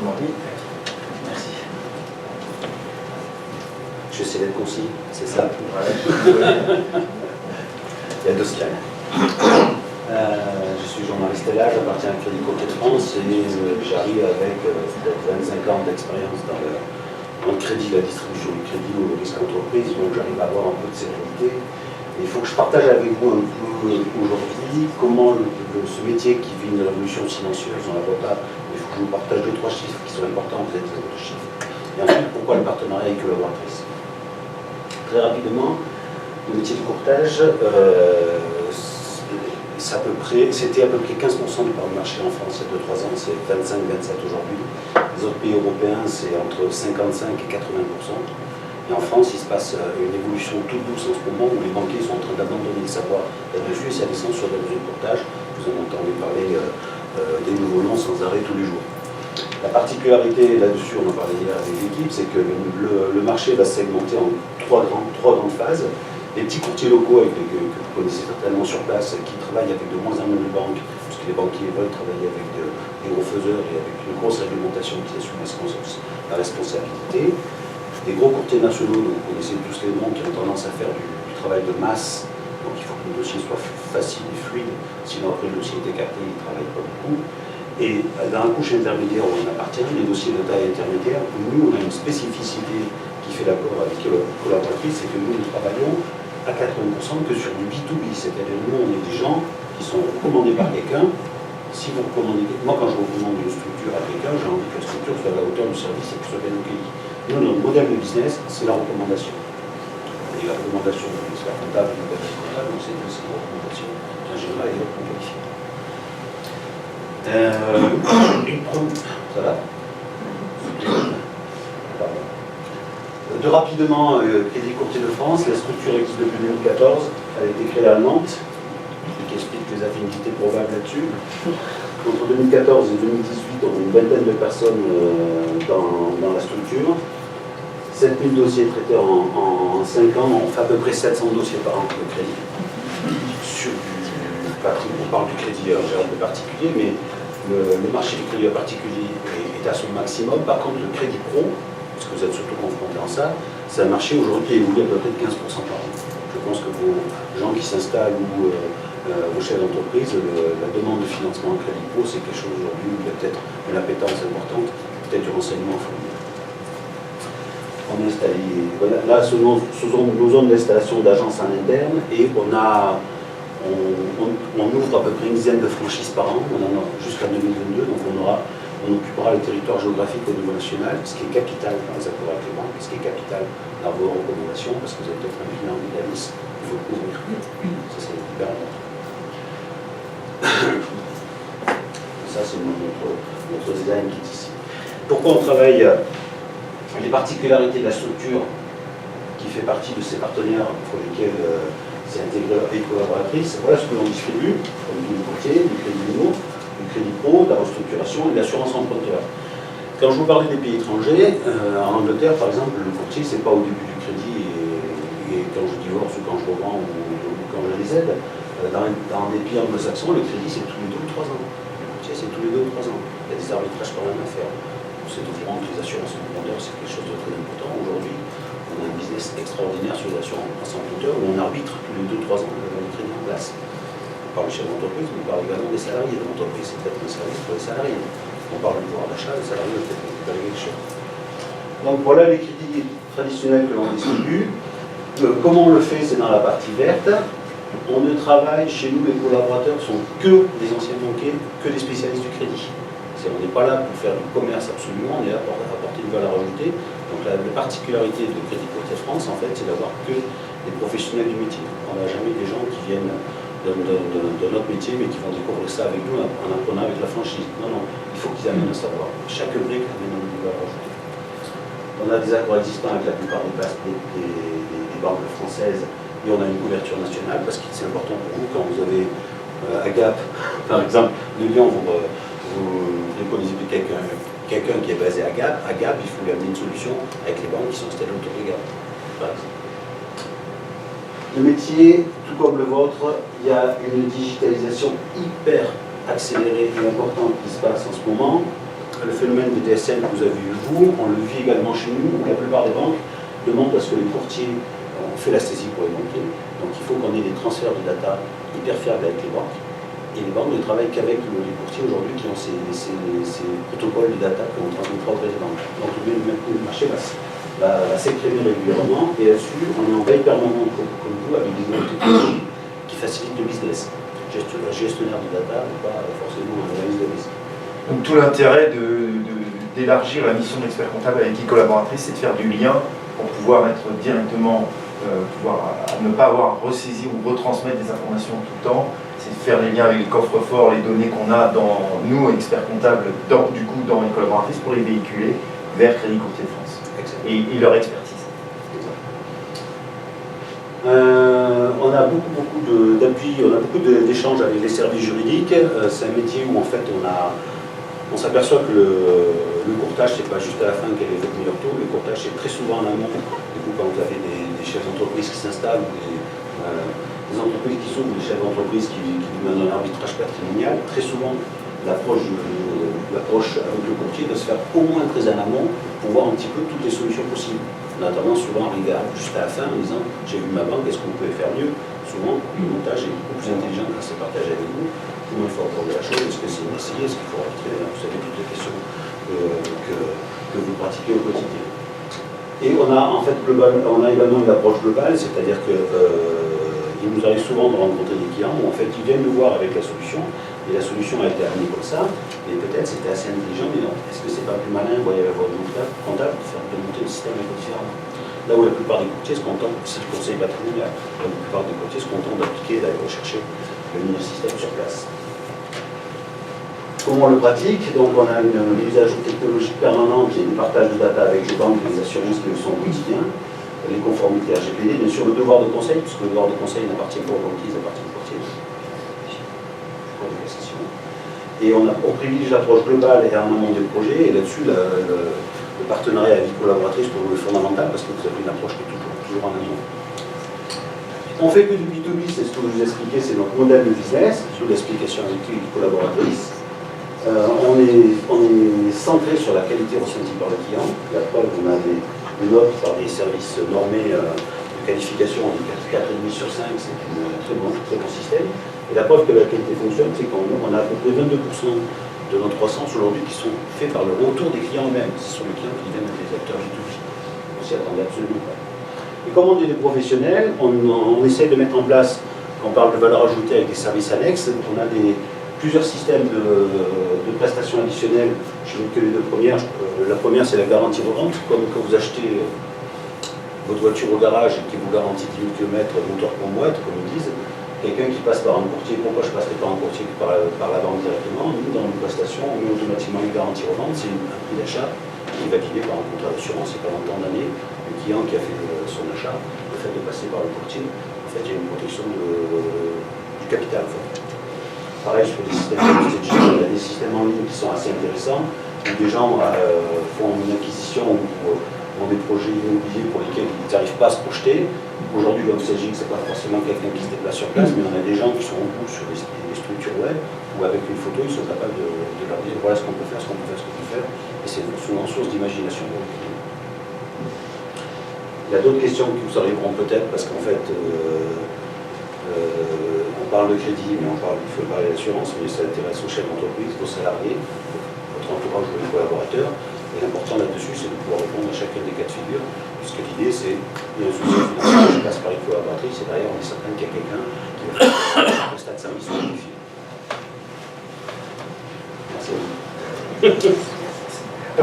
Oui. Merci. J'essaie d'être concis, c'est ça. Ouais. Il y a 2 slides. Je suis Jean-Marie Stella, j'appartiens à Crédit Courtier de France et j'arrive avec peut-être 25 ans d'expérience dans le crédit, la distribution du crédit ou le risque entreprise, donc j'arrive à avoir un peu de sérénité. Et il faut que je partage avec vous un peu aujourd'hui comment ce métier qui vit une révolution silencieuse, on ne la voit pas, il faut que je vous partage 2-3 chiffres qui sont importants, vous êtes les chiffres. Et ensuite, pourquoi le partenariat avec collaboratrice. Très rapidement, le métier de courtage, c'était à peu près 15% du part du marché en France il y a 2-3 ans, c'est 25-27 aujourd'hui. Les autres pays européens, c'est entre 55 et 80%. Et en France, il se passe une évolution toute douce en ce moment où les banquiers sont en train d'abandonner le savoir là-dessus et s'adressent sur des réseaux de courtage. Vous en entendez parler des nouveaux noms sans arrêt tous les jours. La particularité là-dessus, on en parlait hier avec l'équipe, c'est que le marché va se segmenter en trois grandes phases. Les petits courtiers locaux que vous connaissez certainement sur place, qui travaillent avec de moins en moins de banques, parce que les banquiers veulent travailler avec des gros faiseurs et avec une grosse réglementation qui assume la responsabilité. Des gros courtiers nationaux, donc vous connaissez tous les noms, qui ont tendance à faire du travail de masse, donc il faut que le dossier soit facile et fluide, sinon après le dossier est écarté, il ne travaille pas beaucoup. Et dans la couche intermédiaire où on appartient, les dossiers de taille intermédiaire, nous on a une spécificité qui fait l'accord avec la collaboratrice, c'est que nous travaillons à 80% que sur du B2B, c'est-à-dire nous on est des gens qui sont recommandés par quelqu'un. Si vous recommandez, moi quand je recommande une structure à quelqu'un, j'ai envie que la structure soit à la hauteur du service et que soit bien accueillie. Nous, notre modèle de business, c'est la recommandation. Et la recommandation de l'expert comptable, du modèle comptable, on sait que c'est la recommandation en général et hautement qualifiée. Ça va? Pardon. De rapidement, Crédit Courtier de France, la structure existe depuis 2014, elle a été créée à Nantes, qui explique les affinités probables là-dessus. Entre 2014 et 2018, on a une vingtaine de personnes dans la structure. 7000 dossiers traités en 5 ans, on fait à peu près 700 dossiers par an de crédit. On parle du crédit un peu particulier, mais le marché du crédit particulier est à son maximum. Par contre, le crédit pro, parce que vous êtes surtout confrontés à ça, c'est un marché aujourd'hui qui évolue à peu près de 15% par an. Je pense que vos gens qui s'installent ou vos chefs d'entreprise, la demande de financement en crédit pro, c'est quelque chose aujourd'hui où il y a peut-être une appétence importante, peut-être du renseignement fourni. On est installé, voilà, là ce sont nos zones d'installation d'agences en interne et on ouvre à peu près une dizaine de franchises par an, on en a jusqu'à 2022, donc on occupera le territoire géographique au niveau national, ce qui est capital dans les accords avec les banques, ce qui est capital dans vos recommandations, parce que vous avez peut-être un client de la liste, il faut le couvrir. Ça c'est hyper important. Ça c'est notre design qui est ici. Pourquoi on travaille les particularités de la structure qui fait partie de ces partenaires pour lesquels c'est intégré et collaboratrice, voilà ce que l'on distribue, comme tous les courtiers, du crédit IMO, du crédit pro, de la restructuration et de l'assurance emprunteur. Quand je vous parlais des pays étrangers, en Angleterre par exemple, le courtier c'est pas au début du crédit et quand je divorce ou quand je revends ou quand je les aide, dans des pays anglo-saxons, le crédit c'est tous les 2 ou 3 ans. Le courtier c'est tous les 2 ou 3 ans. Il y a des arbitrages quand même à faire. C'est au courant que les assurances emprunteurs, c'est quelque chose de très important. Aujourd'hui, on a un business extraordinaire sur les assurances emprunteurs où on arbitre tous les 2-3 ans le crédit en place. On parle des chefs d'entreprise, mais on parle également des salariés. De l'entreprise, c'est peut-être un service pour les salariés. On parle du pouvoir d'achat, les salariés peuvent peut-être récupérer quelque chose. Donc voilà les crédits traditionnels que l'on distribue. Comment on le fait, c'est dans la partie verte. On ne travaille, chez nous, les collaborateurs sont que des anciens banquiers, que des spécialistes du crédit. On n'est pas là pour faire du commerce absolument, on est là pour apporter une valeur ajoutée. Donc la particularité de Crédit Courtier France, en fait, c'est d'avoir que des professionnels du métier. On n'a jamais des gens qui viennent de notre métier, mais qui vont découvrir ça avec nous en apprenant avec la franchise. Non, non, il faut qu'ils amènent un savoir. Chaque brique amène une valeur ajoutée. On a des accords existants avec la plupart des banques françaises, et on a une couverture nationale, parce que c'est important pour vous, quand vous avez à Gap, par exemple, de Lyon, vous préconisez quelqu'un qui est basé à Gap, il faut lui amener une solution avec les banques qui sont installées autour de Gap, par exemple. Le métier, tout comme le vôtre, il y a une digitalisation hyper accélérée et importante qui se passe en ce moment. le phénomène de DSL que vous avez vu vous, on le vit également chez nous, où la plupart des banques demandent à ce que les courtiers, on fait la saisie pour les banquiers, donc il faut qu'on ait des transferts de data hyper fiables avec les banques. Et les banques ne travaillent qu'avec les courtiers aujourd'hui qui ont ces protocoles de data qu'on transmettra auprès des banques. Donc le marché va s'écrémer régulièrement et là-dessus, on est en veille permanente comme vous avec des nouvelles technologies qui facilitent le business. Gestionnaire de data n'est pas forcément un analyse de risque. Donc tout l'intérêt d'élargir la mission d'expert comptable avec les collaboratrices, c'est de faire du lien pour pouvoir être directement, ne pas avoir à ressaisir ou retransmettre des informations tout le temps. C'est de faire les liens avec les coffres forts, les données qu'on a dans nous, experts comptables, dans les collaboratrices, pour les véhiculer vers Crédit Courtier de France et leur expertise. On a beaucoup d'appui, on a beaucoup d'échanges avec les services juridiques. C'est un métier où en fait on s'aperçoit que le courtage, c'est pas juste à la fin quel est votre meilleur taux. Le courtage, c'est très souvent en amont. Du coup, quand vous avez des chefs d'entreprise qui s'installent, ou des entreprises qui s'ouvrent, des chefs d'entreprise qui demandent un arbitrage patrimonial, très souvent l'approche avec le courtier doit se faire au moins très en amont pour voir un petit peu toutes les solutions possibles. On a tendance souvent à arriver juste à la fin en disant j'ai vu ma banque, est-ce qu'on pouvait faire mieux? Souvent, le montage est beaucoup plus intelligent quand c'est partagé avec vous. Comment il faut aborder la chose? Est-ce que c'est une essai? Est-ce qu'il faut arbitrer? Vous savez, toutes les questions que vous pratiquez au quotidien. Et on a en fait on a également une approche globale, c'est-à-dire que il nous arrive souvent de rencontrer des clients où en fait ils viennent nous voir avec la solution, et la solution a été amenée comme ça, et peut-être c'était assez intelligent, mais non, est-ce que c'est pas plus malin, vous voyez, avoir votre comptable de monter le système un peu différemment? Là où la plupart des courtiers se contentent, c'est le conseil patrimonial, la plupart des courtiers se contentent d'appliquer, d'aller rechercher le meilleur système sur place. Comment on le pratique? Donc on a une mise à jour technologique permanente et du partage de data avec les banques et les assurances qui le sont au quotidien, les conformités RGPD, bien sûr le devoir de conseil, puisque le devoir de conseil n'appartient pas aux banquiers, il appartient aux courtiers. Et on privilégie l'approche globale et en amont des projets, et là-dessus le partenariat avec les collaboratrices pour nous est fondamental parce que vous avez une approche qui est toujours en amont. On fait que du B2B, c'est ce que je vous expliquais, c'est notre modèle de business, sous l'explication avec les collaboratrices. On est centré sur la qualité ressentie par le client. La preuve, on a des notes par des services normés de qualification, on dit 4,5 sur 5, c'est un très bon système. Et la preuve que la qualité fonctionne, c'est qu'on a à peu près 22% de notre croissance aujourd'hui qui sont faits par le retour des clients eux-mêmes. Ce sont les clients qui viennent des acteurs B2B. On s'y attendait absolument pas. Et comme on est des professionnels, on essaie de mettre en place, quand on parle de valeur ajoutée avec des services annexes, on a plusieurs systèmes de prestations additionnelles. Je ne que les deux premières. La première, c'est la garantie revente. Comme quand vous achetez votre voiture au garage et qui vous garantit 10 000 km moteur pour boîte, comme ils disent, quelqu'un qui passe par un courtier, pourquoi je ne passerai pas un courtier par la banque directement? Nous, dans nos prestations, on met automatiquement une garantie revente, c'est un prix d'achat qui est validé par un contrat d'assurance et pendant tant d'années, le client qui a fait son achat, le fait de passer par le courtier, en fait, il y a une protection du capital. En fait. Pareil sur les systèmes de il y a des systèmes en ligne qui sont assez intéressants, où des gens font une acquisition ou ont des projets immobiliers pour lesquels ils n'arrivent pas à se projeter. Aujourd'hui, comme c'est ce n'est pas forcément quelqu'un qui se déplace sur place, mais on a des gens qui sont au bout sur des structures web, où avec une photo, ils sont capables de leur dire voilà ce qu'on peut faire, ce qu'on peut faire, ce qu'on peut faire. Et c'est souvent source d'imagination pour les clients. Il y a d'autres questions qui vous arriveront peut-être, parce qu'en fait, on parle de crédit, mais il faut parler d'assurance, mais ça intéresse aux chefs d'entreprise, aux salariés, votre entourage de collaborateurs. Et l'important là-dessus, c'est de pouvoir répondre à chacun des cas de figure, puisque l'idée, c'est il y a un souci financier, je passe par les collaboratrices, et derrière, on est certain qu'il y a quelqu'un qui va faire un stade de service modifié. Merci à vous.